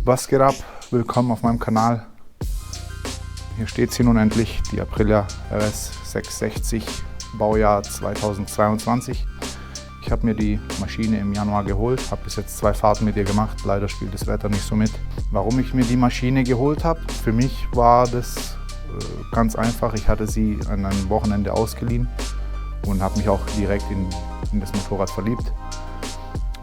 Was geht ab? Willkommen auf meinem Kanal. Hier steht sie nun endlich, die Aprilia RS 660, Baujahr 2022. Ich habe mir die Maschine im Januar geholt, habe bis jetzt 2 Fahrten mit ihr gemacht. Leider spielt das Wetter nicht so mit. Warum ich mir die Maschine geholt habe? Für mich war das ganz einfach. Ich hatte sie an einem Wochenende ausgeliehen und habe mich auch direkt in das Motorrad verliebt.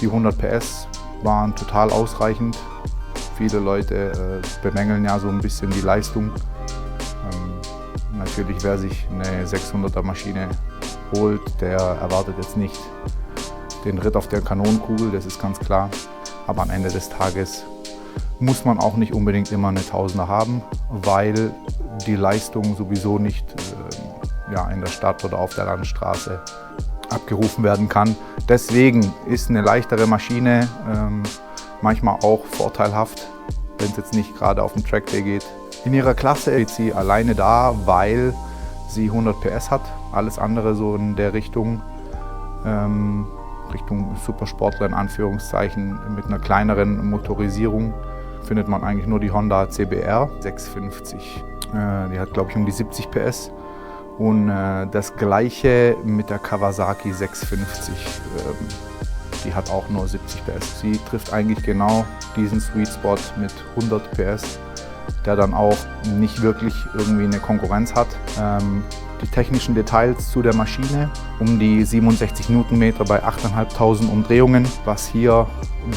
Die 100 PS waren total ausreichend. Viele Leute bemängeln ja so ein bisschen die Leistung. Natürlich, wer sich eine 600er Maschine holt, der erwartet jetzt nicht den Ritt auf der Kanonenkugel, das ist ganz klar. Aber am Ende des Tages muss man auch nicht unbedingt immer eine 1000er haben, weil die Leistung sowieso nicht in der Stadt oder auf der Landstraße abgerufen werden kann. Deswegen ist eine leichtere Maschine manchmal auch vorteilhaft, wenn es jetzt nicht gerade auf dem Trackday geht. In ihrer Klasse ist sie alleine da, weil sie 100 PS hat. Alles andere so in der Richtung Supersportler in Anführungszeichen mit einer kleineren Motorisierung findet man eigentlich nur die Honda CBR 650. Die hat, glaube ich, um die 70 PS. Und das gleiche mit der Kawasaki 650. Die hat auch nur 70 PS. Sie trifft eigentlich genau diesen Sweet Spot mit 100 PS, der dann auch nicht wirklich irgendwie eine Konkurrenz hat. Die technischen Details zu der Maschine, um die 67 Newtonmeter bei 8.500 Umdrehungen. Was hier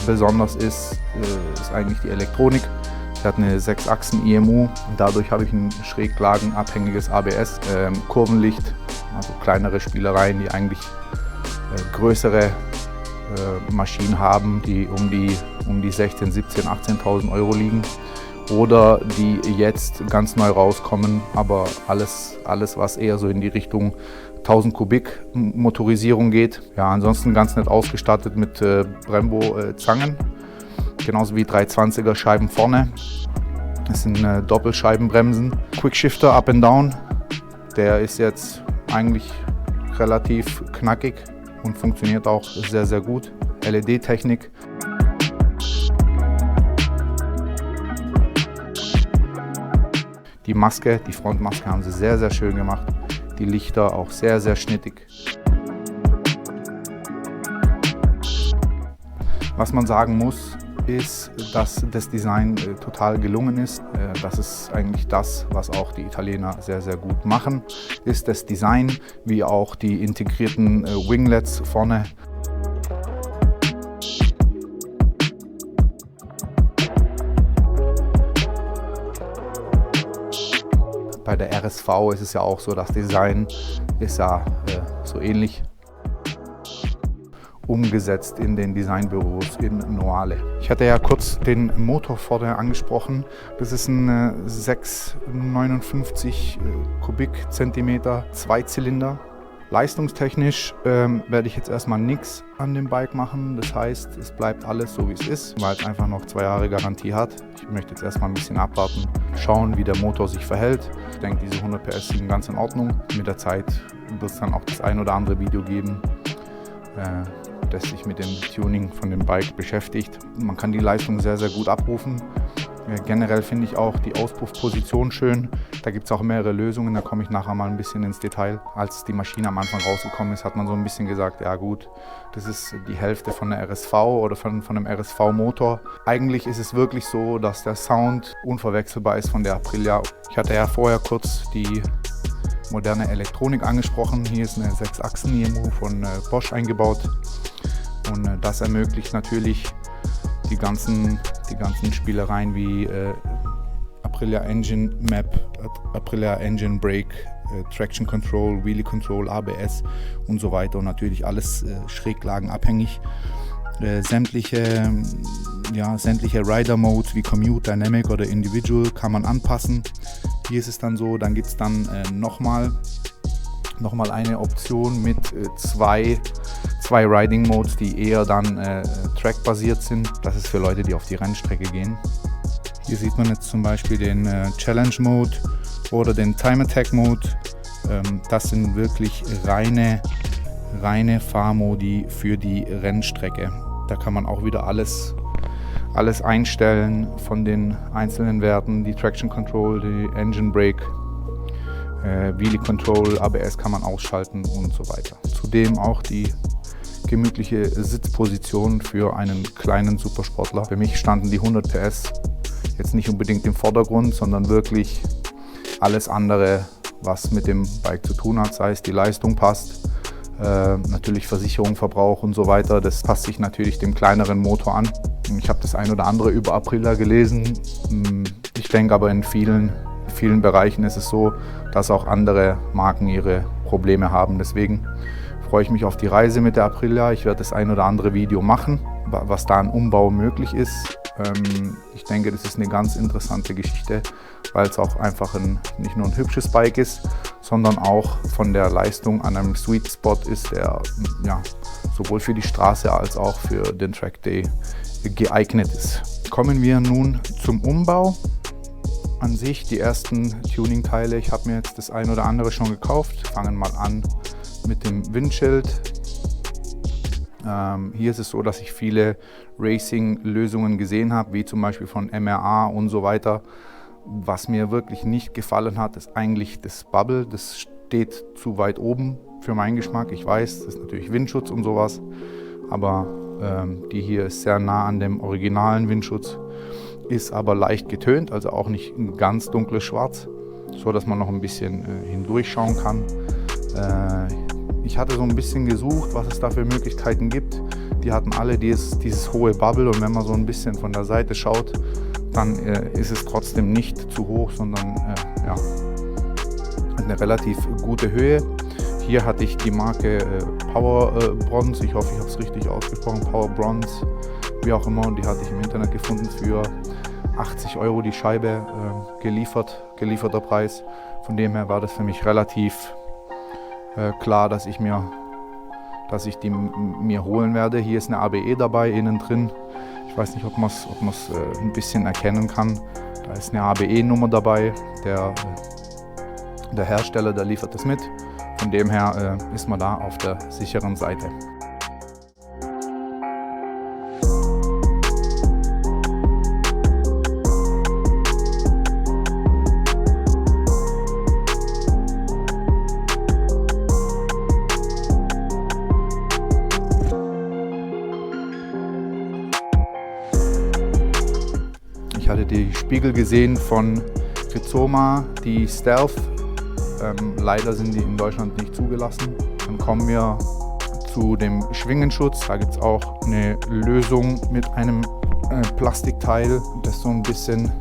besonders ist eigentlich die Elektronik. Sie hat eine 6-Achsen IMU, dadurch habe ich ein schräglagenabhängiges ABS, Kurvenlicht, also kleinere Spielereien, die eigentlich größere Maschinen haben, die um die 16, 17, 18.000 Euro liegen. Oder die jetzt ganz neu rauskommen, aber alles was eher so in die Richtung 1000 Kubik Motorisierung geht. Ja, ansonsten ganz nett ausgestattet mit Brembo Zangen, genauso wie 320er Scheiben vorne. Das sind Doppelscheibenbremsen. Quickshifter Up and Down, der ist jetzt eigentlich relativ knackig und funktioniert auch sehr, sehr gut. LED-Technik. Die Maske, die Frontmaske haben sie sehr, sehr schön gemacht. Die Lichter auch sehr, sehr schnittig. Was man sagen muss, ist, dass das Design total gelungen ist. Das ist eigentlich das, was auch die Italiener sehr, sehr gut machen, ist das Design, wie auch die integrierten Winglets vorne. Bei der RSV ist es ja auch so, das Design ist ja so ähnlich umgesetzt in den Designbüros in Noale. Ich hatte ja kurz den Motor vorher angesprochen. Das ist ein 659 Kubikzentimeter Zweizylinder. Leistungstechnisch werde ich jetzt erstmal nichts an dem Bike machen. Das heißt, es bleibt alles so wie es ist, weil es einfach noch 2 Jahre Garantie hat. Ich möchte jetzt erstmal ein bisschen abwarten, schauen, wie der Motor sich verhält. Ich denke, diese 100 PS sind ganz in Ordnung. Mit der Zeit wird es dann auch das ein oder andere Video geben, das sich mit dem Tuning von dem Bike beschäftigt. Man kann die Leistung sehr, sehr gut abrufen. Generell finde ich auch die Auspuffposition schön. Da gibt es auch mehrere Lösungen, da komme ich nachher mal ein bisschen ins Detail. Als die Maschine am Anfang rausgekommen ist, hat man so ein bisschen gesagt, ja gut, das ist die Hälfte von der RSV oder von dem RSV-Motor. Eigentlich ist es wirklich so, dass der Sound unverwechselbar ist von der Aprilia. Ich hatte ja vorher kurz die moderne Elektronik angesprochen. Hier ist eine 6-Achsen-IMU von Bosch eingebaut und das ermöglicht natürlich die ganzen Spielereien wie Aprilia Engine Map, Aprilia Engine Brake, Traction Control, Wheelie Control, ABS und so weiter und natürlich alles schräglagenabhängig. Sämtliche Rider Modes wie Commute, Dynamic oder Individual kann man anpassen. Hier ist es dann so, dann gibt es dann nochmal eine Option mit zwei Riding Modes, die eher dann Track-basiert sind. Das ist für Leute, die auf die Rennstrecke gehen. Hier sieht man jetzt zum Beispiel den Challenge Mode oder den Time Attack Mode. Das sind wirklich reine Fahrmodi für die Rennstrecke. Da kann man auch wieder alles einstellen von den einzelnen Werten, die Traction Control, die Engine Brake, Wheelie Control, ABS kann man ausschalten und so weiter. Zudem auch die gemütliche Sitzposition für einen kleinen Supersportler. Für mich standen die 100 PS jetzt nicht unbedingt im Vordergrund, sondern wirklich alles andere, was mit dem Bike zu tun hat, sei es die Leistung passt, natürlich Versicherung, Verbrauch und so weiter. Das passt sich natürlich dem kleineren Motor an. Ich habe das ein oder andere über Aprilia gelesen. Ich denke aber in vielen Bereichen ist es so, dass auch andere Marken ihre Probleme haben. Deswegen freue ich mich auf die Reise mit der Aprilia. Ich werde das ein oder andere Video machen, was da an Umbau möglich ist. Ich denke, das ist eine ganz interessante Geschichte, weil es auch einfach nicht nur ein hübsches Bike ist, sondern auch von der Leistung an einem Sweet Spot ist, der sowohl für die Straße als auch für den Track Day geeignet ist. Kommen wir nun zum Umbau. An sich die ersten Tuning-Teile, ich habe mir jetzt das ein oder andere schon gekauft. Fangen mal an mit dem Windschild. Hier ist es so, dass ich viele Racing-Lösungen gesehen habe, wie zum Beispiel von MRA und so weiter. Was mir wirklich nicht gefallen hat, ist eigentlich das Bubble. Das steht zu weit oben für meinen Geschmack. Ich weiß, das ist natürlich Windschutz und sowas, aber die hier ist sehr nah an dem originalen Windschutz, ist aber leicht getönt, also auch nicht ein ganz dunkles Schwarz, so dass man noch ein bisschen hindurchschauen kann. Ich hatte so ein bisschen gesucht, was es da für Möglichkeiten gibt. Die hatten alle dieses hohe Bubble und wenn man so ein bisschen von der Seite schaut, dann ist es trotzdem nicht zu hoch, sondern eine relativ gute Höhe. Hier hatte ich die Marke Power Bronze, ich hoffe, ich habe es richtig ausgesprochen, Power Bronze, wie auch immer, und die hatte ich im Internet gefunden für 80 € die Scheibe gelieferter Preis. Von dem her war das für mich relativ klar, dass ich die mir holen werde. Hier ist eine ABE dabei, innen drin. Ich weiß nicht, ob man es ein bisschen erkennen kann. Da ist eine ABE-Nummer dabei. Der Hersteller, der liefert das mit. Von dem her ist man da auf der sicheren Seite. Ich hatte die Spiegel gesehen von Rizoma, die Stealth. Leider sind die in Deutschland nicht zugelassen. Dann kommen wir zu dem Schwingenschutz. Da gibt es auch eine Lösung mit einem Plastikteil, das so ein bisschen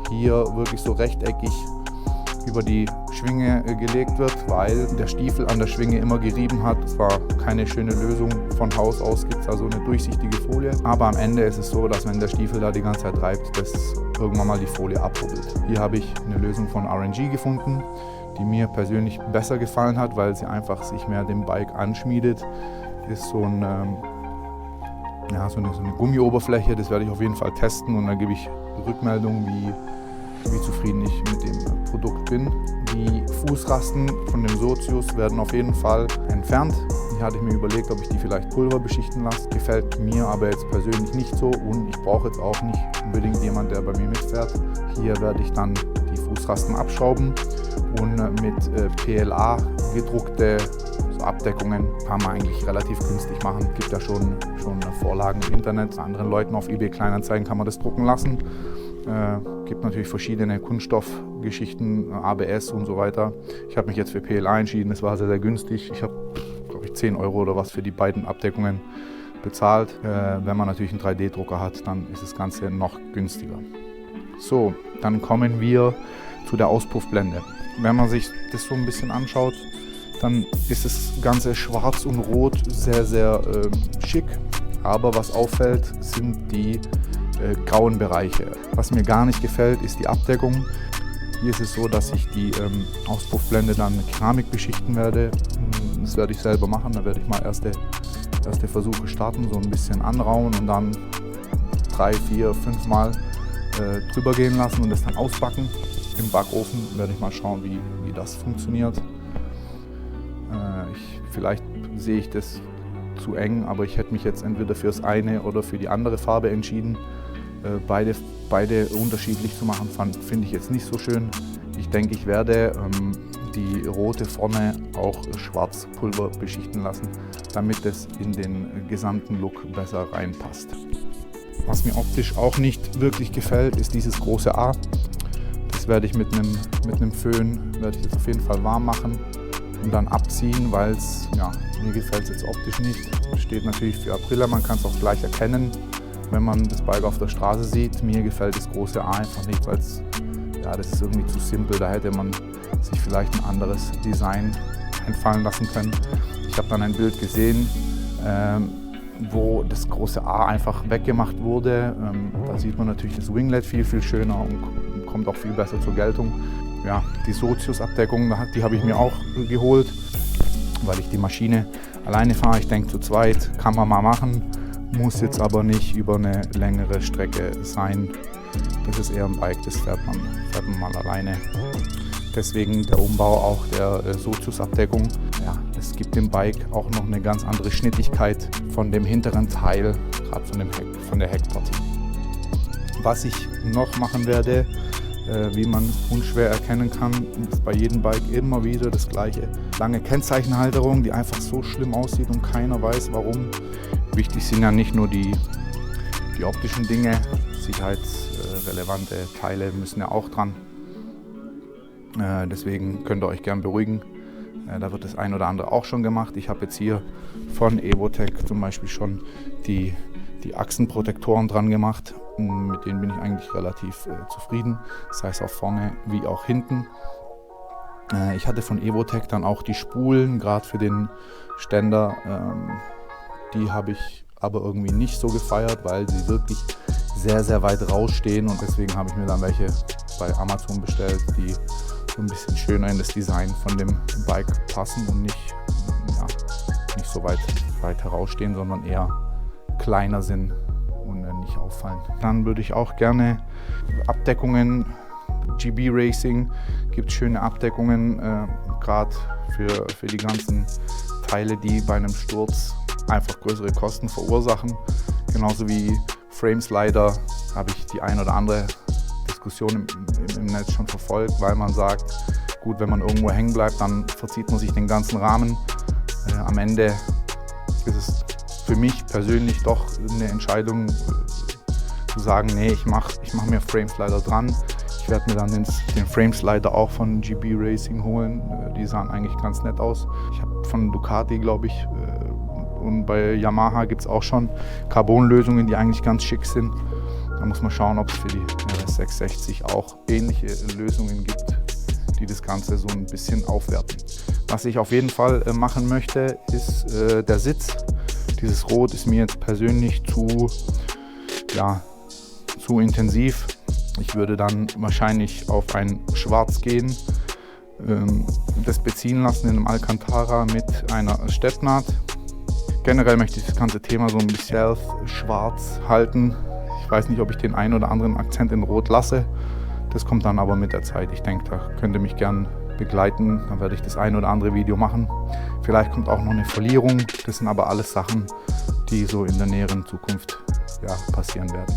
hier wirklich so rechteckig über die Schwinge gelegt wird, weil der Stiefel an der Schwinge immer gerieben hat. Das war keine schöne Lösung. Von Haus aus gibt es also eine durchsichtige Folie. Aber am Ende ist es so, dass wenn der Stiefel da die ganze Zeit reibt, dass irgendwann mal die Folie abrubbelt. Hier habe ich eine Lösung von RNG gefunden, die mir persönlich besser gefallen hat, weil sie einfach sich mehr dem Bike anschmiedet. Ist so eine Gummioberfläche, das werde ich auf jeden Fall testen und dann gebe ich Rückmeldung, wie zufrieden ich mit dem Produkt bin. Die Fußrasten von dem Sozius werden auf jeden Fall entfernt. Hier hatte ich mir überlegt, ob ich die vielleicht Pulver beschichten lasse. Gefällt mir aber jetzt persönlich nicht so und ich brauche jetzt auch nicht unbedingt jemand, der bei mir mitfährt. Hier werde ich dann die Fußrasten abschrauben und mit PLA gedruckte Abdeckungen kann man eigentlich relativ günstig machen. Es gibt ja schon Vorlagen im Internet. Anderen Leuten auf eBay Kleinanzeigen kann man das drucken lassen. Gibt natürlich verschiedene Kunststoffgeschichten, ABS und so weiter. Ich habe mich jetzt für PLA entschieden, das war sehr, sehr günstig. Ich habe, glaube ich, 10 € oder was für die beiden Abdeckungen bezahlt. Wenn man natürlich einen 3D-Drucker hat, dann ist das Ganze noch günstiger. So, dann kommen wir zu der Auspuffblende. Wenn man sich das so ein bisschen anschaut, dann ist das Ganze schwarz und rot sehr, sehr schick. Aber was auffällt, sind die grauen Bereiche. Was mir gar nicht gefällt, ist die Abdeckung. Hier ist es so, dass ich die Auspuffblende dann mit Keramik beschichten werde. Das werde ich selber machen. Da werde ich mal erste Versuche starten, so ein bisschen anrauen und dann 3, 4, 5 Mal drüber gehen lassen und das dann ausbacken. Im Backofen werde ich mal schauen, wie das funktioniert. Vielleicht sehe ich das zu eng, aber ich hätte mich jetzt entweder für das eine oder für die andere Farbe entschieden. Beide unterschiedlich zu machen, finde ich jetzt nicht so schön. Ich denke, ich werde die rote vorne auch Schwarzpulver beschichten lassen, damit es in den gesamten Look besser reinpasst. Was mir optisch auch nicht wirklich gefällt, ist dieses große A. Das werde ich mit einem Föhn jetzt auf jeden Fall warm machen und dann abziehen, weil mir gefällt es jetzt optisch nicht. Steht natürlich für Aprilia, man kann es auch gleich erkennen, wenn man das Bike auf der Straße sieht. Mir gefällt das große A einfach nicht, weil das ist irgendwie zu simpel. Da hätte man sich vielleicht ein anderes Design einfallen lassen können. Ich habe dann ein Bild gesehen, wo das große A einfach weggemacht wurde. Da sieht man natürlich das Winglet viel, viel schöner und kommt auch viel besser zur Geltung. Ja, die Sozius-Abdeckung, die habe ich mir auch geholt, weil ich die Maschine alleine fahre. Ich denke, zu zweit kann man mal machen, muss jetzt aber nicht über eine längere Strecke sein. Das ist eher ein Bike, das fährt man mal alleine. Deswegen der Umbau auch der Sozius-Abdeckung. Ja, es gibt dem Bike auch noch eine ganz andere Schnittigkeit von dem hinteren Teil, gerade von der Heckpartie. Was ich noch machen werde, wie man unschwer erkennen kann, ist bei jedem Bike immer wieder das gleiche. Lange Kennzeichenhalterung, die einfach so schlimm aussieht und keiner weiß warum. Wichtig sind ja nicht nur die optischen Dinge, sicherheitsrelevante Teile müssen ja auch dran. Deswegen könnt ihr euch gern beruhigen. Da wird das ein oder andere auch schon gemacht. Ich habe jetzt hier von Evotec zum Beispiel schon die Achsenprotektoren dran gemacht. Mit denen bin ich eigentlich relativ zufrieden. Das heißt auch vorne wie auch hinten. Ich hatte von Evotec dann auch die Spulen, gerade für den Ständer. Die habe ich aber irgendwie nicht so gefeiert, weil sie wirklich sehr, sehr weit rausstehen. Und deswegen habe ich mir dann welche bei Amazon bestellt, die so ein bisschen schöner in das Design von dem Bike passen und nicht so weit herausstehen, sondern eher kleiner sind und nicht auffallen. Dann würde ich auch gerne Abdeckungen, GB Racing gibt schöne Abdeckungen, gerade für die ganzen Teile, die bei einem Sturz einfach größere Kosten verursachen. Genauso wie Frameslider habe ich die ein oder andere Diskussion im Netz schon verfolgt, weil man sagt, gut, wenn man irgendwo hängen bleibt, dann verzieht man sich den ganzen Rahmen. Am Ende ist es für mich persönlich doch eine Entscheidung zu sagen, nee, ich mach mir Frameslider dran. Ich werde mir dann den Frameslider auch von GB Racing holen. Die sahen eigentlich ganz nett aus. Ich habe von Ducati, glaube ich, und bei Yamaha gibt es auch schon Carbonlösungen, die eigentlich ganz schick sind. Da muss man schauen, ob es für die RS660 auch ähnliche Lösungen gibt, die das Ganze so ein bisschen aufwerten. Was ich auf jeden Fall machen möchte, ist der Sitz. Dieses Rot ist mir jetzt persönlich zu intensiv. Ich würde dann wahrscheinlich auf ein Schwarz gehen, das beziehen lassen in einem Alcantara mit einer Steppnaht. Generell möchte ich das ganze Thema so ein bisschen schwarz halten. Ich weiß nicht, ob ich den einen oder anderen Akzent in Rot lasse. Das kommt dann aber mit der Zeit. Ich denke, da könnt ihr mich gern begleiten. Dann werde ich das ein oder andere Video machen. Vielleicht kommt auch noch eine Folierung. Das sind aber alles Sachen, die so in der näheren Zukunft passieren werden.